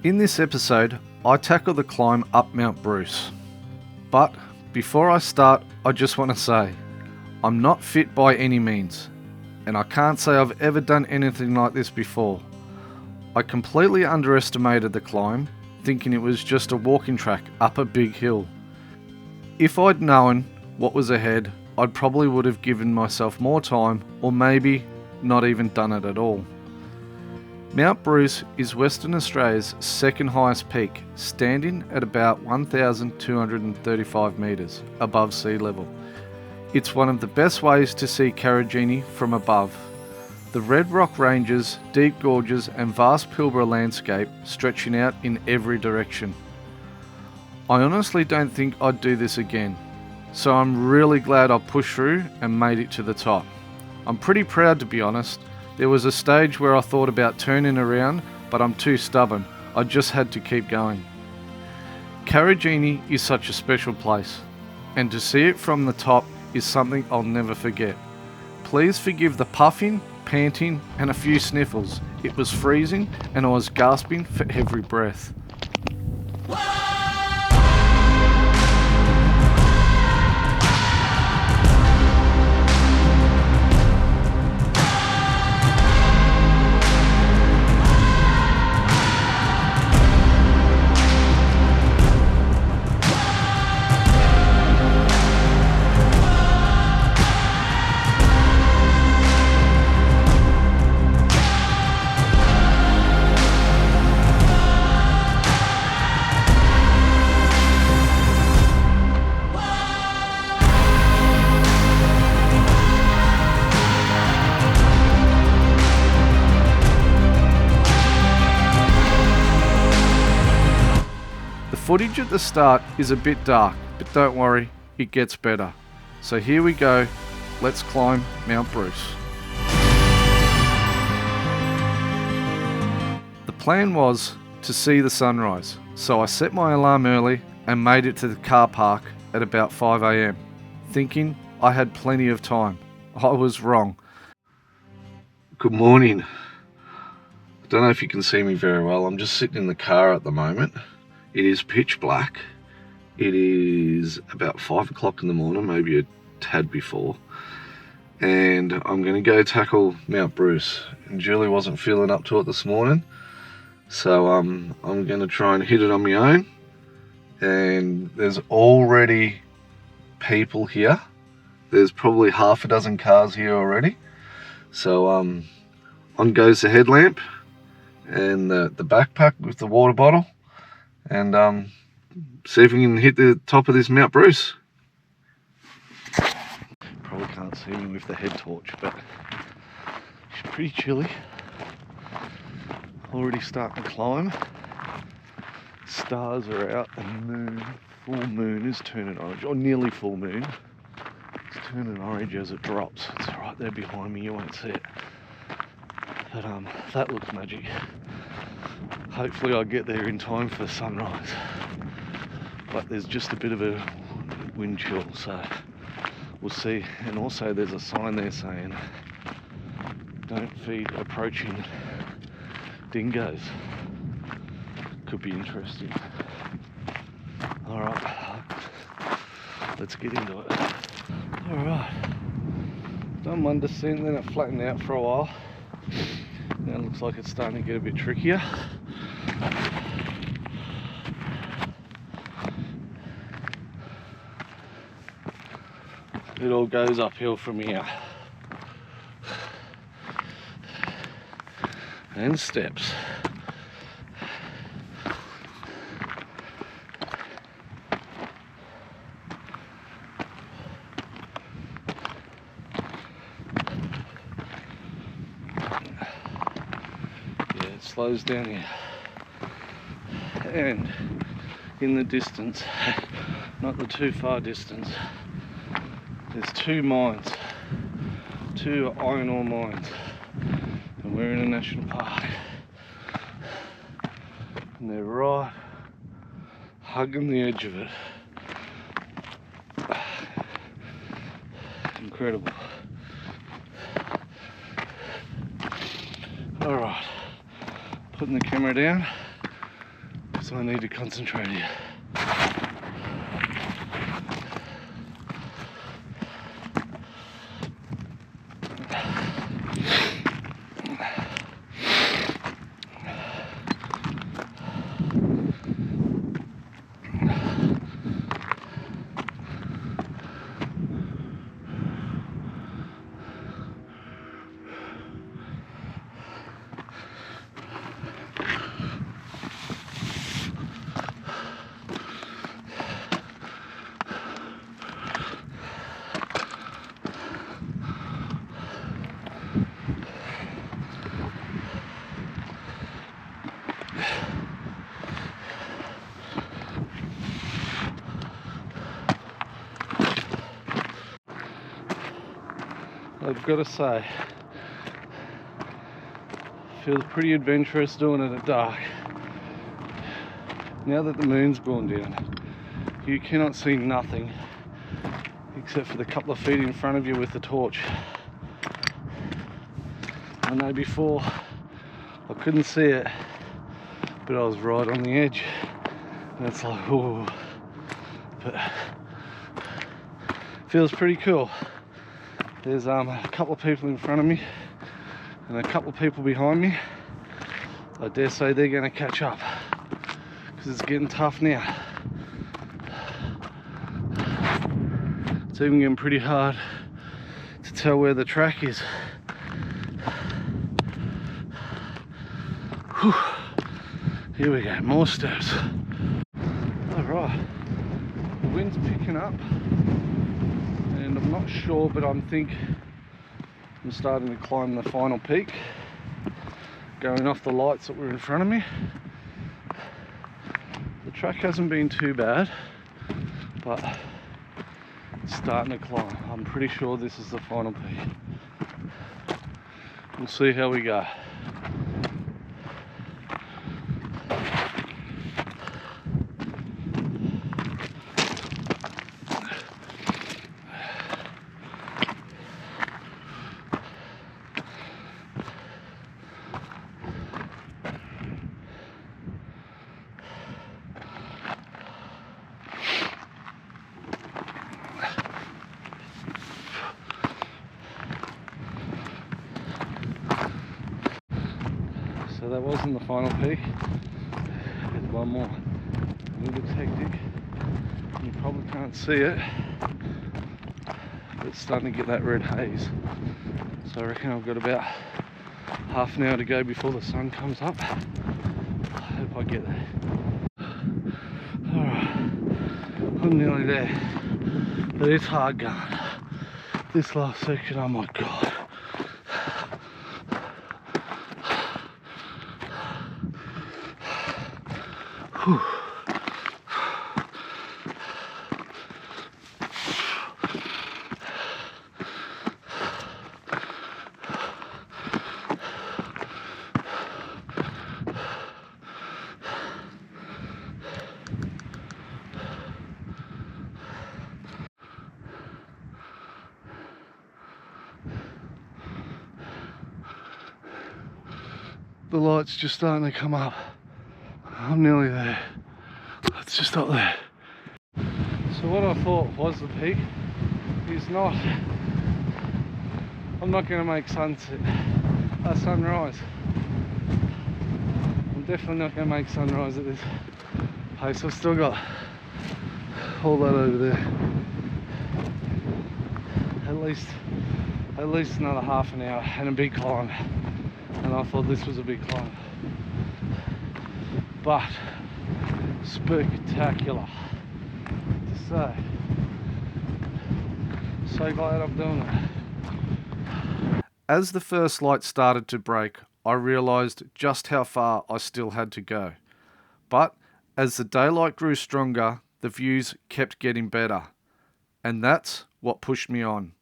In this episode, I tackle the climb up Mount Bruce. But before I start, I just want to say, I'm not fit by any means, and I can't say I've ever done anything like this before. I completely underestimated the climb, thinking it was just a walking track up a big hill. If I'd known what was ahead, I probably would have given myself more time, or maybe not even done it at all. Mount Bruce is Western Australia's second highest peak, standing at about 1,235 metres above sea level. It's one of the best ways to see Karijini from above. The red rock ranges, deep gorges and vast Pilbara landscape stretching out in every direction. I honestly don't think I'd do this again, so I'm really glad I pushed through and made it to the top. I'm pretty proud, to be honest. There was a stage where I thought about turning around, but I'm too stubborn. I just had to keep going. Karijini is such a special place, and to see it from the top is something I'll never forget. Please forgive the puffing, panting and a few sniffles. It was freezing and I was gasping for every breath. The footage at the start is a bit dark, but don't worry, it gets better. So here we go, let's climb Mount Bruce. The plan was to see the sunrise, so I set my alarm early and made it to the car park at about 5 AM, thinking I had plenty of time. I was wrong. Good morning. I don't know if you can see me very well. I'm just sitting in the car at the moment. It is pitch black. It is about 5 o'clock in the morning, maybe a tad before. And I'm going to go tackle Mount Bruce. And Julie wasn't feeling up to it this morning. So I'm going to try and hit it on my own. And there's already people here. There's probably half a dozen cars here already. So on goes the headlamp and the backpack with the water bottle. And see if we can hit the top of this Mount Bruce. Probably can't see me with the head torch, but it's pretty chilly. Already starting to climb. Stars are out, and moon, full moon is turning orange, or nearly full moon. It's turning orange as it drops. It's right there behind me, you won't see it. But that looks magic. Hopefully I'll get there in time for sunrise. But there's just a bit of a wind chill, so we'll see. And also there's a sign there saying, don't feed approaching dingoes. Could be interesting. Alright, let's get into it. Alright, done one descent, then it flattened out for a while. Now it looks like it's starting to get a bit trickier. It all goes uphill from here. And steps. Slows down here, and in the distance, not the too far distance, there's two mines, two iron ore mines, and we're in a national park, and they're right hugging the edge of it. Incredible. Alright, putting the camera down, so I need to concentrate here. I've got to say, feels pretty adventurous doing it at dark. Now that the moon's gone down, you cannot see nothing except for the couple of feet in front of you with the torch. I know before I couldn't see it, but I was right on the edge, and it's like, oh, but feels pretty cool. There's a couple of people in front of me and a couple of people behind me. I dare say they're going to catch up because it's getting tough now. It's even getting pretty hard to tell where the track is. Whew. Here we go, more steps. Alright, the wind's picking up. And I'm not sure, but I'm starting to climb the final peak, going off the lights that were in front of me. The track hasn't been too bad, but it's starting to climb. I'm pretty sure this is the final peak. We'll see how we go. So that wasn't the final peak. There's one more. It looks hectic. You probably can't see it, but it's starting to get that red haze. So I reckon I've got about half an hour to go before the sun comes up. I hope I get there. Alright, I'm nearly there, but it's hard going. This last section, oh my god. Whew. The light's just starting to come up. I'm nearly there. It's just up there. So what I thought was the peak is not. I'm not going to make sunrise. I'm definitely not going to make sunrise at this place. I've still got all that over there. At least another half an hour and a big climb. And I thought this was a big climb. But spectacular to say. So glad I'm doing it. As the first light started to break, I realised just how far I still had to go. But as the daylight grew stronger, the views kept getting better. And that's what pushed me on.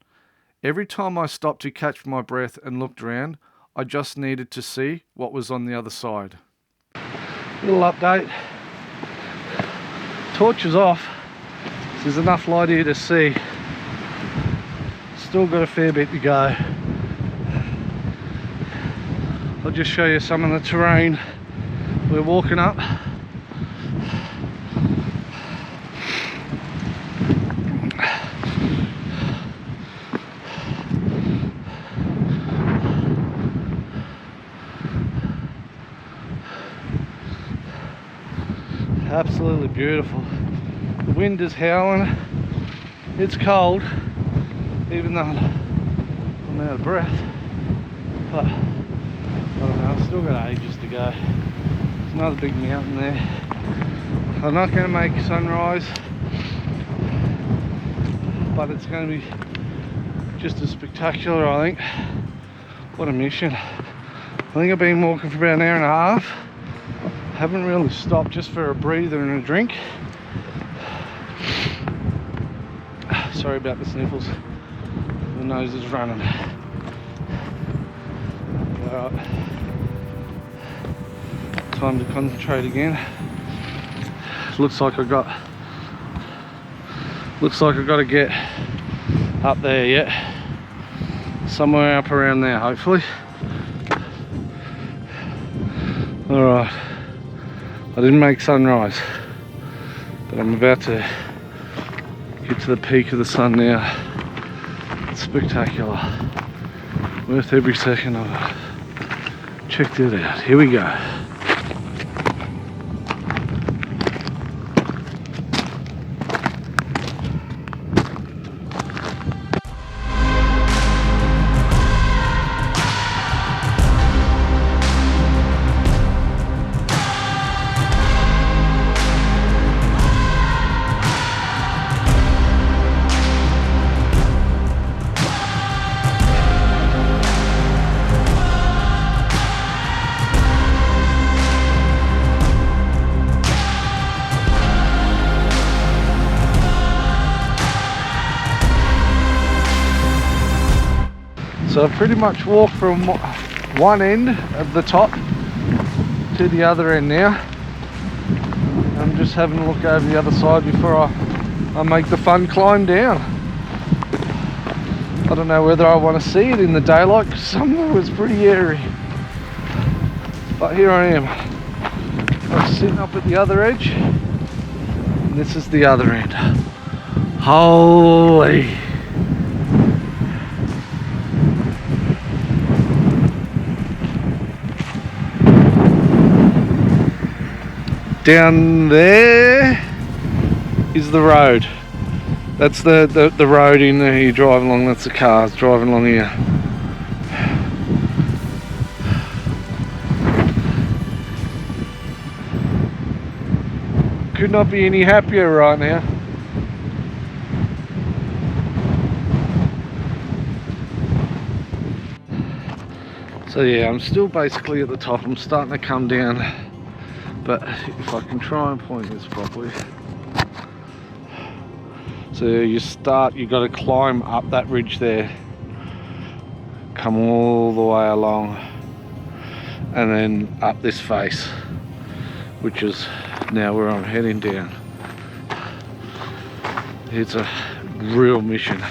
Every time I stopped to catch my breath and looked around, I just needed to see what was on the other side. Little update. Torch is off. There's enough light here to see. Still got a fair bit to go. I'll just show you some of the terrain we're walking up. Absolutely beautiful. The wind is howling. It's cold, even though I'm out of breath. But I don't know, I've still got ages to go. There's another big mountain there. I'm not going to make sunrise, but it's going to be just as spectacular, I think. What a mission. I think I've been walking for about an hour and a half. Haven't really stopped just for a breather and a drink. Sorry about the sniffles. The nose is running. Alright. Time to concentrate again. Looks like I got to get up there yet. Somewhere up around there, hopefully. Alright. I didn't make sunrise, but I'm about to get to the peak of the sun now. It's spectacular. Worth every second of it. Check that out. Here we go. So I've pretty much walked from one end of the top to the other end now. I'm just having a look over the other side before I make the fun climb down. I don't know whether I want to see it in the daylight because some of it was pretty airy. But here I am. I'm sitting up at the other edge. And this is the other end. Holy! Down there is the road. That's the road in there you drive along. That's the cars driving along here. Could not be any happier right now. So yeah, I'm still basically at the top. I'm starting to come down. But if I can try and point this properly. So you got to climb up that ridge there. Come all the way along. And then up this face. Which is now where I'm heading down. It's a real mission.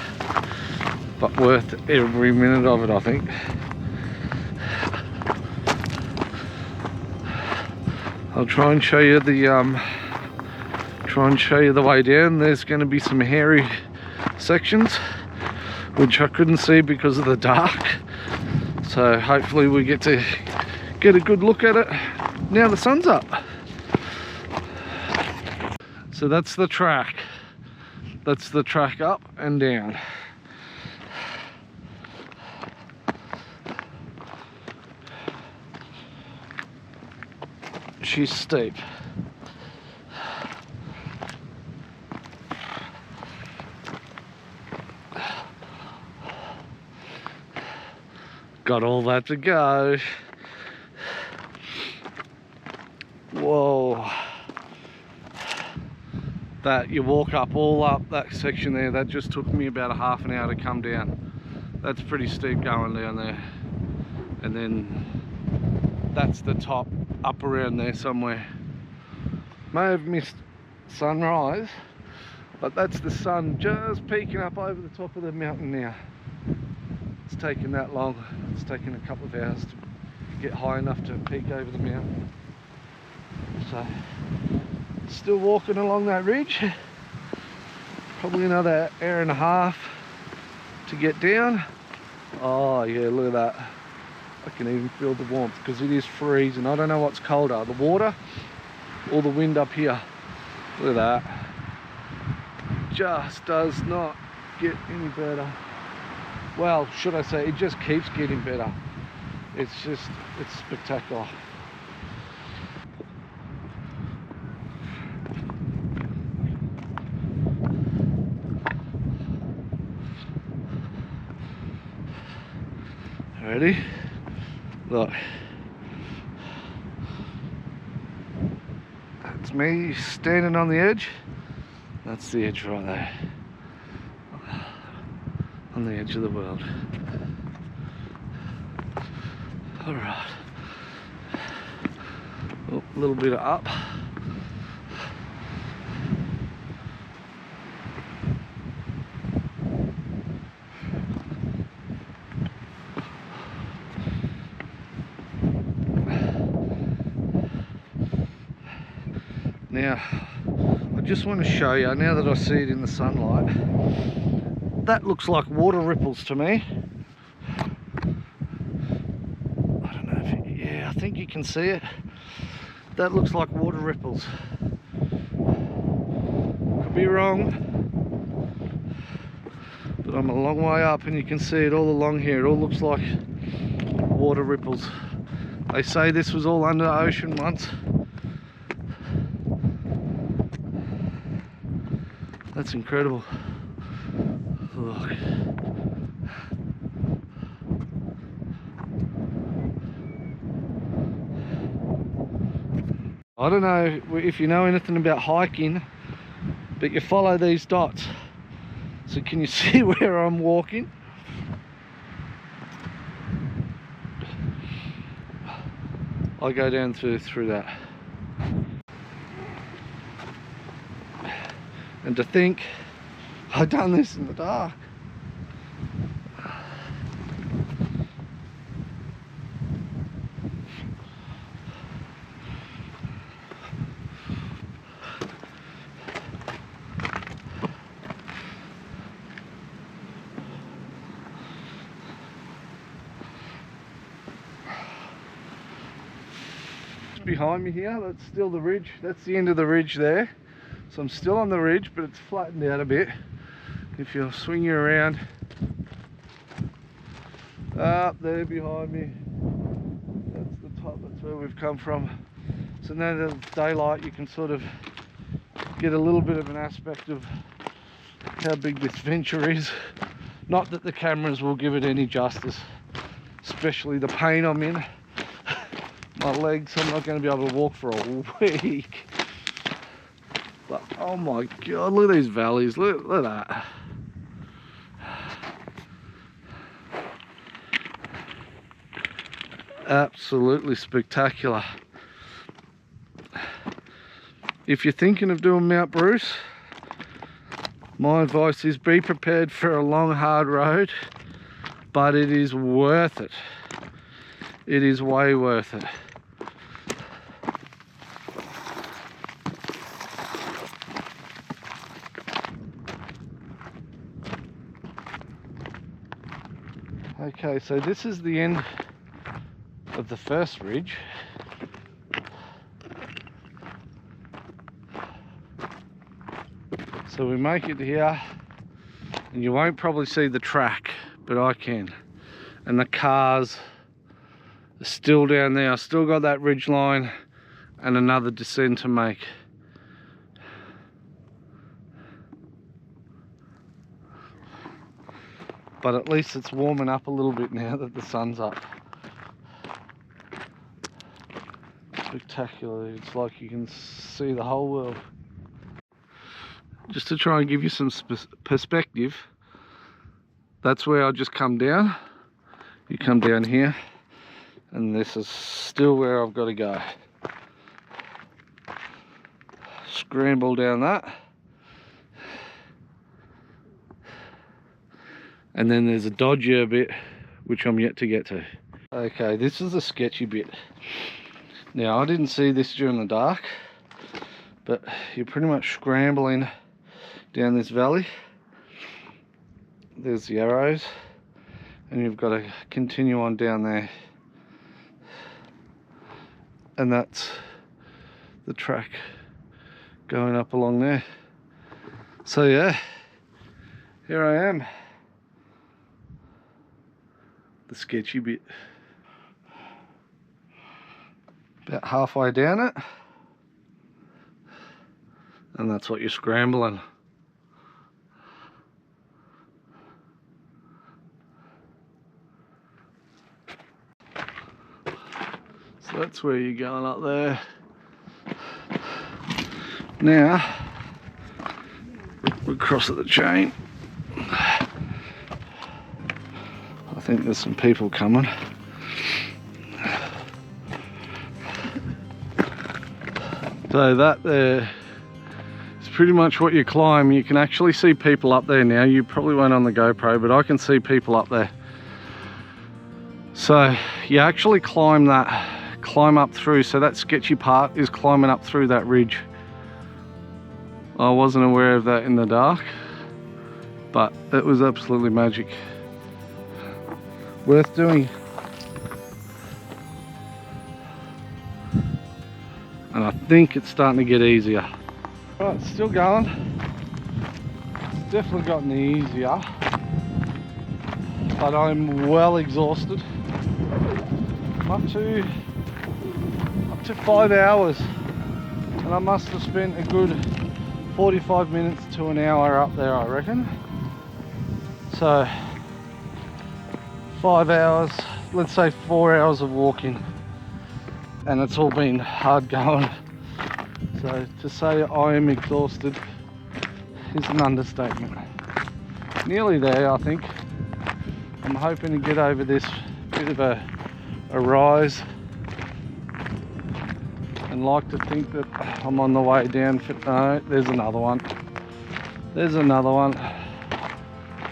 But worth every minute of it, I think. I'll try and show you the way down. There's going to be some hairy sections which I couldn't see because of the dark. So hopefully we get to get a good look at it now the sun's up. So that's the track. That's the track up and down. She's steep. Got all that to go. Whoa. That you walk up all up that section there, that just took me about a half an hour to come down. That's pretty steep going down there. And then that's the top, up around there somewhere. May have missed sunrise, but that's the sun just peeking up over the top of the mountain now. It's taken that long. It's taken a couple of hours to get high enough to peek over the mountain. So still walking along that ridge. Probably another hour and a half to get down. Oh yeah, look at that. I can even feel the warmth because it is freezing. I don't know what's colder, the water or the wind up here. Look at that. Just does not get any better. Well, should I say, it just keeps getting better. It's spectacular. Ready? Look. That's me standing on the edge. That's the edge right there. On the edge of the world. Alright. Oh, a little bit of up. Now, I just want to show you, now that I see it in the sunlight, that looks like water ripples to me. I don't know if you, yeah, I think you can see it. That looks like water ripples. Could be wrong, but I'm a long way up and you can see it all along here. It all looks like water ripples. They say this was all under ocean once. That's incredible. Look. I don't know if you know anything about hiking, but you follow these dots. So can you see where I'm walking? I go down through that. And to think I've done this in the dark. Behind me here, that's still the ridge. That's the end of the ridge there. So I'm still on the ridge, but it's flattened out a bit. If you'll swing you around, up there behind me, that's the top, that's where we've come from. So now that it's daylight, you can sort of get a little bit of an aspect of how big this venture is. Not that the cameras will give it any justice, especially the pain I'm in. My legs, I'm not going to be able to walk for a week. But oh my god, look at these valleys, look at that. Absolutely spectacular. If you're thinking of doing Mount Bruce, my advice is be prepared for a long hard road, but it is worth it. It is way worth it. Okay, so this is the end of the first ridge. So we make it here, and you won't probably see the track, but I can. And the cars are still down there. I still got that ridge line and another descent to make. But at least it's warming up a little bit now that the sun's up. Spectacular. It's like you can see the whole world. Just to try and give you some perspective, that's where I just come down. You come down here, and this is still where I've got to go. Scramble down that. And then there's a dodgier bit, which I'm yet to get to. Okay, this is the sketchy bit. Now, I didn't see this during the dark, but you're pretty much scrambling down this valley. There's the arrows, and you've got to continue on down there. And that's the track going up along there. So yeah, here I am, the sketchy bit. About halfway down it, and that's what you're scrambling. So that's where you're going up there. Now, we're across at the chain. I think there's some people coming. So that there is pretty much what you climb. You can actually see people up there now. You probably won't on the GoPro, but I can see people up there. So you actually climb up through. So that sketchy part is climbing up through that ridge. I wasn't aware of that in the dark, but it was absolutely magic. Worth doing. And I think it's starting to get easier. Right, it's still going. It's definitely gotten easier, but I'm well exhausted. I'm up to 5 hours, and I must have spent a good 45 minutes to an hour up there, I reckon. So 5 hours, let's say 4 hours of walking, and it's all been hard going. So to say I am exhausted is an understatement. Nearly there, I think. I'm hoping to get over this bit of a rise, and like to think that I'm on the way down. No, there's another one. There's another one.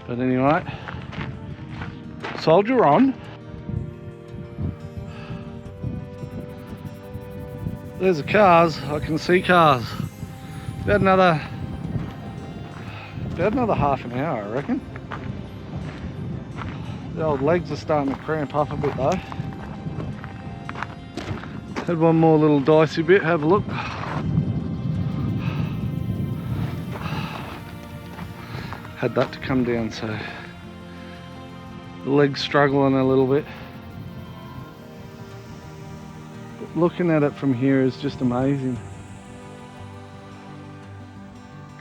But anyway, soldier on. There's the cars. I can see cars. About another half an hour, I reckon. The old legs are starting to cramp up a bit though. Had one more little dicey bit, have a look. Had that to come down, so the leg's struggling a little bit. But looking at it from here is just amazing.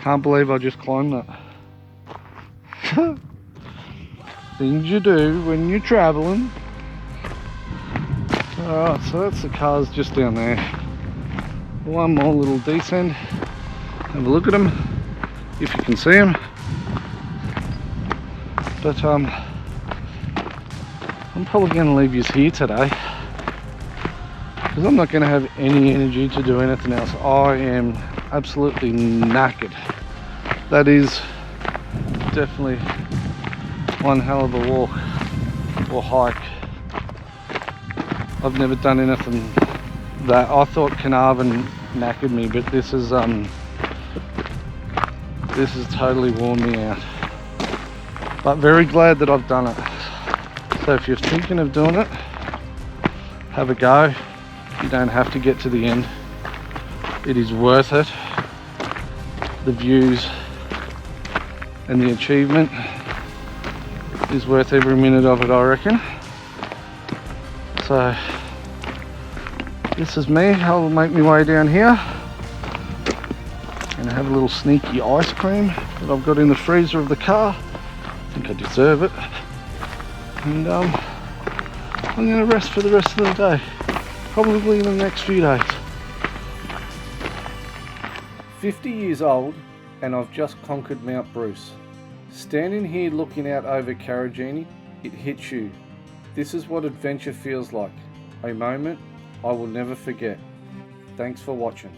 Can't believe I just climbed that. Things you do when you're traveling. Alright, so that's the cars just down there. One more little descent. Have a look at them, if you can see them. But I'm probably going to leave you here today, because I'm not going to have any energy to do anything else. I am absolutely knackered. That is definitely one hell of a walk or hike. I've never done anything that. I thought Carnarvon knackered me, but this has totally worn me out. But very glad that I've done it. So if you're thinking of doing it, have a go. You don't have to get to the end. It is worth it. The views and the achievement is worth every minute of it, I reckon. So this is me. I'll make my way down here and have a little sneaky ice cream that I've got in the freezer of the car. I think I deserve it. And I'm going to rest for the rest of the day, probably in the next few days. 50 years old, and I've just conquered Mount Bruce. Standing here looking out over Karijini, it hits you. This is what adventure feels like. A moment I will never forget. Thanks for watching.